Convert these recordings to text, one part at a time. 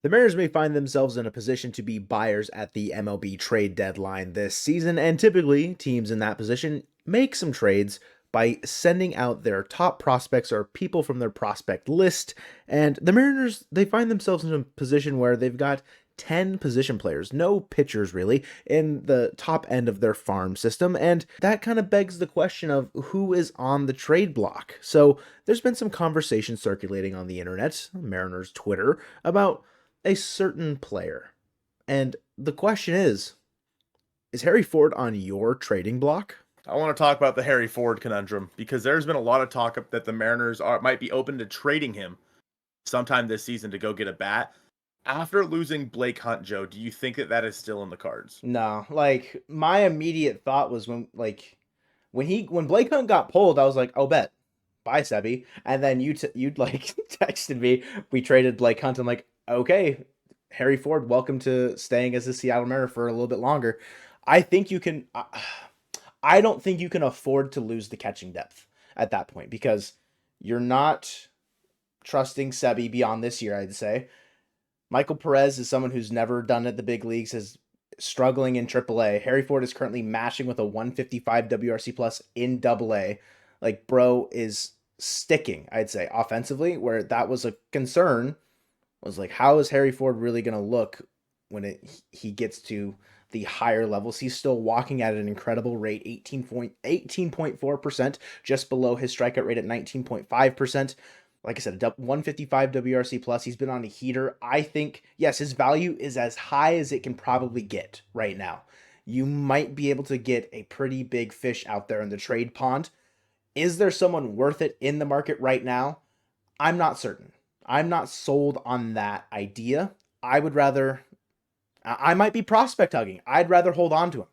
The Mariners may find themselves in a position to be buyers at the MLB trade deadline this season, and typically, teams in that position make some trades by sending out their top prospects or people from their prospect list. And the Mariners, they find themselves in a position where they've got 10 position players, no pitchers really, in the top end of their farm system. And that kind of begs the question of who is on the trade block. So there's been some conversation circulating on the internet, Mariners Twitter, about a certain player. And the question is Harry Ford on your trading block? I want to talk about the Harry Ford conundrum because there's been a lot of talk that the Mariners might be open to trading him sometime this season to go get a bat. After losing Blake Hunt, Joe, do you think that that is still in the cards? No, like my immediate thought was when Blake Hunt got pulled, I was like, "Oh, bet, bye, Sebby." And then you'd like texted me, we traded Blake Hunt. I'm like, okay, Harry Ford, welcome to staying as a Seattle Mariner for a little bit longer. I think you can. I don't think you can afford to lose the catching depth at that point because you're not trusting Sebi beyond this year. I'd say Michael Perez is someone who's never done it at the big leagues, is struggling in AAA. Harry Ford is currently matching with a 155 WRC plus in AA. Like, bro is sticking, I'd say, offensively, where that was a concern. Was like, how is Harry Ford really going to look when he gets to the higher levels? He's still walking at an incredible rate, 18.4%, just below his strikeout rate at 19.5%. Like I said, 155 WRC plus. He's been on a heater. I think, yes, his value is as high as it can probably get right now. You might be able to get a pretty big fish out there in the trade pond. Is there someone worth it in the market right now? I'm not certain. I'm not sold on that idea. I would rather, I might be prospect hugging. I'd rather hold on to him.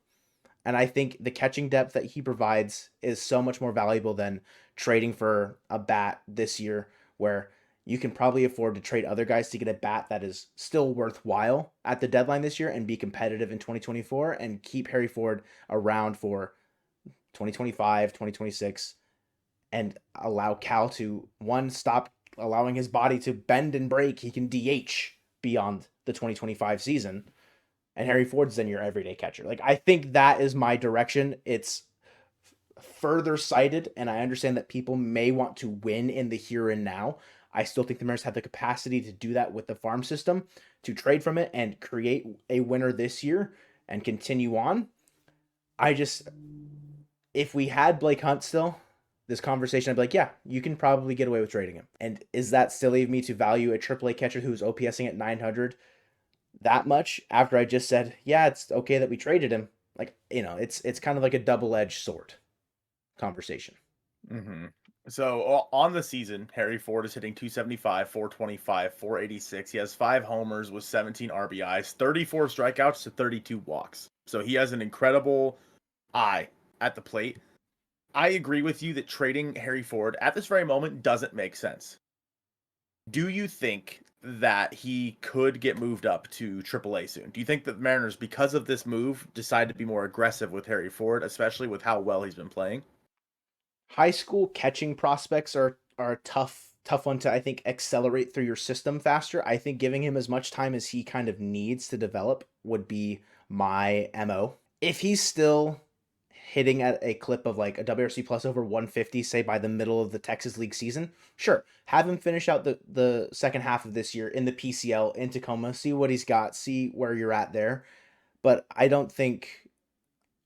And I think the catching depth that he provides is so much more valuable than trading for a bat this year, where you can probably afford to trade other guys to get a bat that is still worthwhile at the deadline this year and be competitive in 2024 and keep Harry Ford around for 2025, 2026, and allow Cal to, one, stop allowing his body to bend and break. He can DH beyond the 2025 season, and Harry Ford's then your everyday catcher. Like, I think that is my direction. It's further sighted, and I understand that people may want to win in the here and now. I still think the Mariners have the capacity to do that with the farm system, to trade from it and create a winner this year and continue on. I just, if we had Blake Hunt still, this conversation, I'd be like, yeah, you can probably get away with trading him. And is that still leave me to value a AAA catcher who's OPSing at 900 that much after I just said, yeah, it's okay that we traded him? Like, it's kind of like a double-edged sword conversation. Mm-hmm. So on the season, Harry Ford is hitting 275, 425, 486. He has 5 homers with 17 RBIs, 34 strikeouts to 32 walks. So he has an incredible eye at the plate. I agree with you that trading Harry Ford at this very moment doesn't make sense. Do you think that he could get moved up to AAA soon? Do you think that the Mariners, because of this move, decide to be more aggressive with Harry Ford, especially with how well he's been playing? High school catching prospects are a tough one to, I think, accelerate through your system faster. I think giving him as much time as he kind of needs to develop would be my MO. If he's still hitting at a clip of like a WRC plus over 150, say by the middle of the Texas League season, sure, have him finish out the second half of this year in the PCL in Tacoma, see what he's got, see where you're at there. But I don't think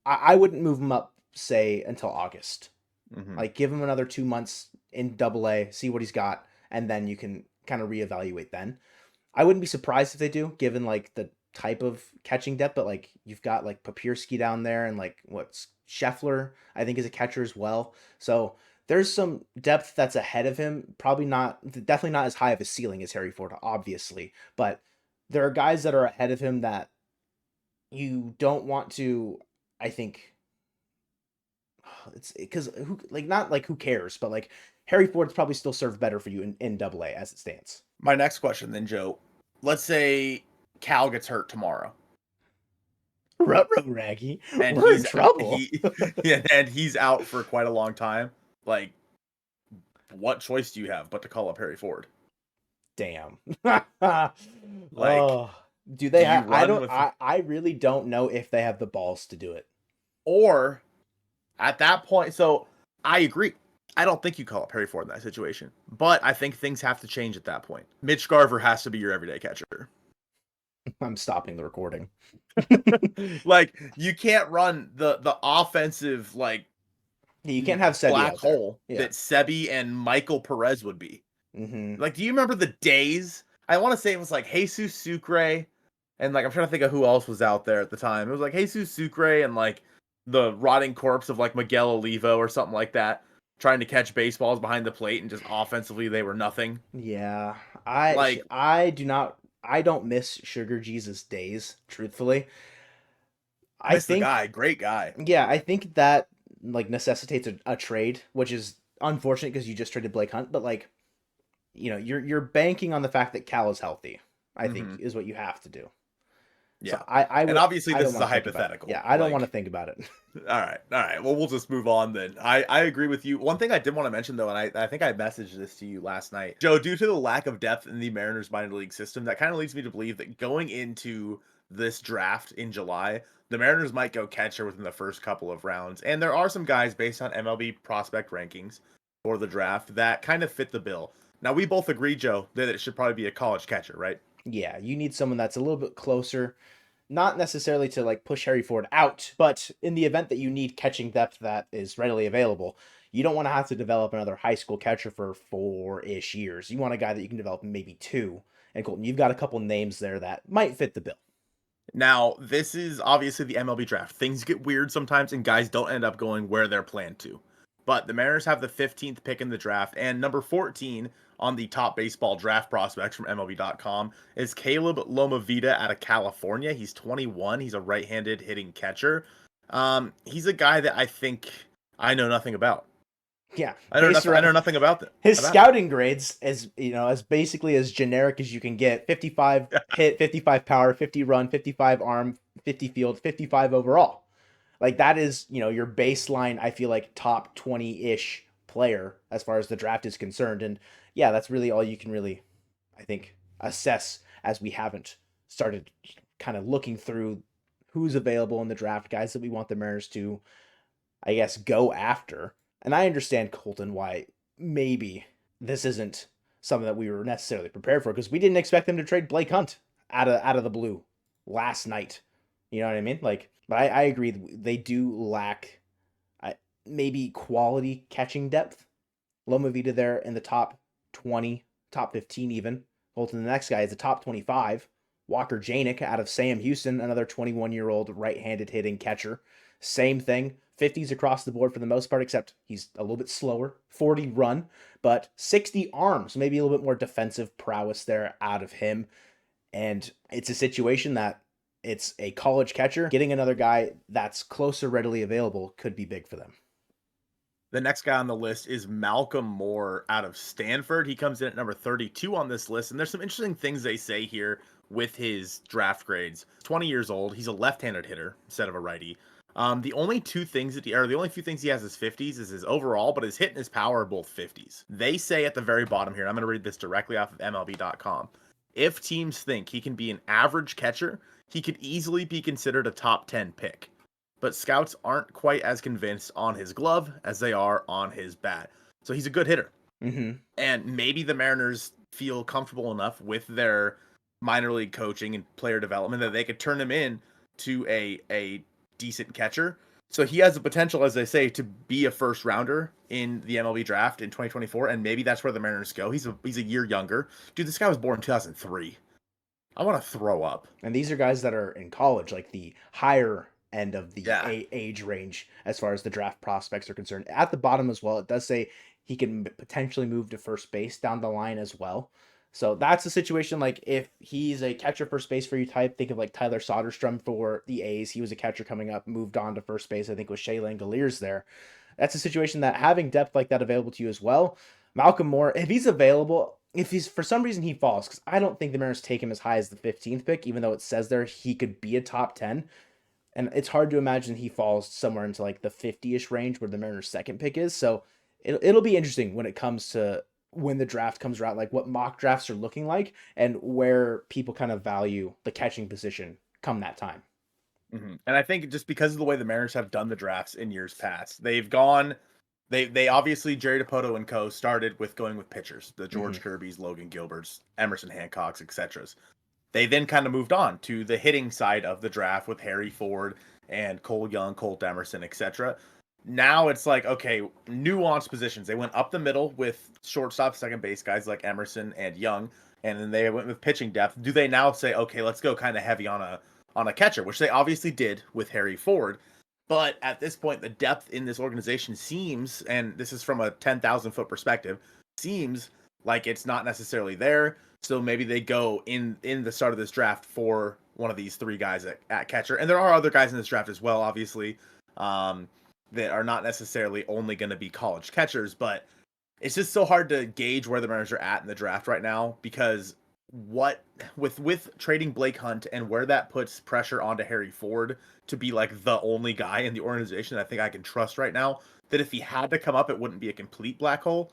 I wouldn't move him up, say, until August. Mm-hmm. Like, give him another 2 months in AA, see what he's got, and then you can kind of reevaluate then. I wouldn't be surprised if they do, given like the type of catching depth, but like you've got like Papirski down there and like what's Scheffler, I think is a catcher as well. So there's some depth that's ahead of him. Probably not, definitely not as high of a ceiling as Harry Ford, obviously, but there are guys that are ahead of him that you don't want to, I think, it's because who, like, not like who cares, but like Harry Ford's probably still served better for you in AA as it stands. My next question then, Joe. Let's say Cal gets hurt tomorrow Ruh-roh, Raggy. and We're in trouble. yeah, and he's out for quite a long time. Like, what choice do you have but to call up Harry Ford? Damn. Like, Oh, do they do you have? I run don't. with I really don't know if they have the balls to do it. or at that point? So I agree. I don't think you call up Harry Ford in that situation, but I think things have to change at that point. Mitch Garver has to be your everyday catcher. I'm stopping the recording. Like you can't run the offensive like You can't have Sebi black out there. hole Yeah. that Sebi and Michael Perez would be. Mm-hmm. Like, do you remember the days? I want to say it was like Jesus Sucre, and like I'm trying to think of who else was out there at the time. It was like Jesus Sucre and like the rotting corpse of like Miguel Olivo or something like that, trying to catch baseballs behind the plate, and just offensively they were nothing. Yeah. Like, I do not. I don't miss Sugar Jesus days. Truthfully, I I miss the think. guy, great guy. Yeah, I think that like necessitates a trade, which is unfortunate because you just traded Blake Hunt. But like, you're banking on the fact that Cal is healthy. I think Hmm. is what you have to do. So Yeah, I and would. obviously I this don't is want a to think about it. hypothetical. Yeah, I don't want to Like, think about it. all right. Well, we'll just move on then. I agree with you. One thing I did want to mention though, and I think I messaged this to you last night, Joe. Due to the lack of depth in the Mariners minor league system, that kind of leads me to believe that going into this draft in July, the Mariners might go catcher within the first couple of rounds. And there are some guys based on MLB prospect rankings for the draft that kind of fit the bill. Now we both agree, Joe, that it should probably be a college catcher, right? Yeah, you need someone that's a little bit closer, not necessarily to like push Harry Ford out, but in the event that you need catching depth that is readily available, you don't want to have to develop another high school catcher for 4-ish years. You want a guy that you can develop in maybe 2. And Colton, you've got a couple names there that might fit the bill. Now, this is obviously the MLB draft. Things get weird sometimes, and guys don't end up going where they're planned to. But the Mariners have the 15th pick in the draft, and number 14 on the top baseball draft prospects from MLB.com is Caleb Lomavita out of California. He's 21. He's a right-handed hitting catcher. He's a guy that I think I know nothing about. Yeah, I know based nothing. I know around nothing about that. his About him. scouting grades as basically as generic as you can get. 55 hit, 55 power, 50 run, 55 arm, 50 field, 55 overall. Like that is, your baseline, I feel like top 20-ish player as far as the draft is concerned. And yeah, that's really all you can really, I think, assess as we haven't started kind of looking through who's available in the draft, guys that we want the Mariners to, I guess, go after. And I understand, Colton, why maybe this isn't something that we were necessarily prepared for because we didn't expect them to trade Blake Hunt out of the blue last night. You know what I mean? Like, but I agree they do lack maybe quality catching depth. Loma Vita there in the top 20, top 15 even. Colton, the next guy is the top 25. Walker Janik out of Sam Houston, another 21-year-old right-handed hitting catcher. Same thing, 50s across the board for the most part, except he's a little bit slower. 40 run, but 60 arms, maybe a little bit more defensive prowess there out of him. And it's a situation that it's a college catcher. Getting another guy that's closer readily available could be big for them. The next guy on the list is Malcolm Moore out of Stanford. He comes in at number 32 on this list, and there's some interesting things they say here with his draft grades. 20 years old. He's a left-handed hitter instead of a righty. The only two things that the only few things he has is 50s is his overall, but his hit and his power are both 50s. They say at the very bottom here, and I'm going to read this directly off of MLB.com. If teams think he can be an average catcher, he could easily be considered a top 10 pick. But scouts aren't quite as convinced on his glove as they are on his bat. So he's a good hitter. Mm-hmm. And maybe the Mariners feel comfortable enough with their minor league coaching and player development that they could turn him in to a decent catcher. So he has the potential, as they say, to be a first rounder in the MLB draft in 2024, and maybe that's where the Mariners go. He's a year younger. Dude, this guy was born in 2003. I want to throw up. And these are guys that are in college, like the higher end of the Yeah. age range as far as the draft prospects are concerned. At the bottom as well, it does say he can potentially move to first base down the line as well. So that's a situation like if he's a catcher first base for you type, think of like Tyler Soderstrom for the A's. He was a catcher coming up, moved on to first base, I think with Shea Langoliers there. That's a situation that having depth like that available to you as well. Malcolm Moore, if he's available, if he's for some reason he falls, because I don't think the Mariners take him as high as the 15th pick, even though it says there he could be a top 10. And it's hard to imagine he falls somewhere into like the 50-ish range where the Mariners' second pick is. So it'll be interesting when it comes to when the draft comes around, like what mock drafts are looking like and where people kind of value the catching position come that time. And I think just because of the way the Mariners have done the drafts in years past, they've gone. They obviously Jerry DePoto and co. started with going with pitchers, the Mm-hmm. George Kirby's, Logan Gilbert's, Emerson Hancock's, etc. They then kind of moved on to the hitting side of the draft with Harry Ford and Cole Young, Colt Emerson, etc. Now it's like, okay, nuanced positions. They went up the middle with shortstop, second base guys like Emerson and Young, and then they went with pitching depth. Do they now say, okay, let's go kind of heavy on a catcher, which they obviously did with Harry Ford. But at this point, the depth in this organization seems, and this is from a 10,000-foot perspective, seems like it's not necessarily there. So maybe they go in the start of this draft for one of these three guys at catcher. And there are other guys in this draft as well, obviously, that are not necessarily only going to be college catchers. But it's just so hard to gauge where the Mariners are at in the draft right now because what with trading Blake Hunt and where that puts pressure onto Harry Ford to be like the only guy in the organization I think I can trust right now, that if he had to come up, it wouldn't be a complete black hole.